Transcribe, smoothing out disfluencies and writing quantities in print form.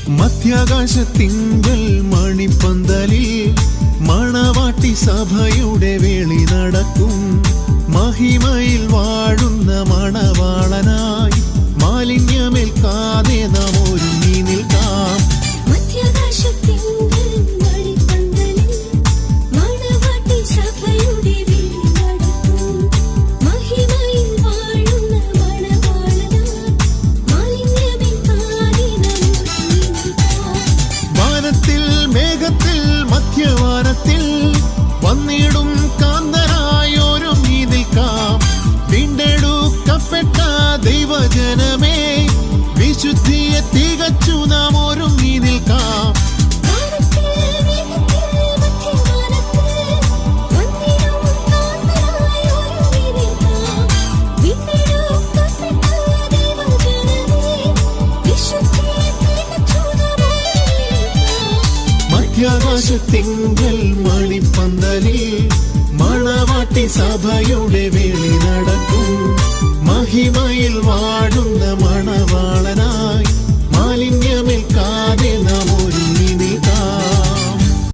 മധ്യാകാശത്തിങ്കൽ മണിപ്പന്തലിൽ മണവാട്ടി സഭയുടെ വേളി നടക്കും. മഹിമയിൽ വാഴുന്ന മണവാളനായി മാലിന്യമേൽക്കാതെ നാം ഒരുങ്ങി നിൽക്കാം. മേഘത്തിൽ മധ്യവാനത്തിൽ വന്നിടും കാന്തനായി ഒരുങ്ങി നിൽക്കാം. വീണ്ടെടുക്കപ്പെട്ട ദൈവജനമേ, വിശുദ്ധിയെ തികച്ചു നാം ഒരുങ്ങി നിൽക്കാം. മധ്യാകാശത്തിങ്കൽ മണിപ്പന്തലിൽ മണവാട്ടി സഭയുടെ വേളി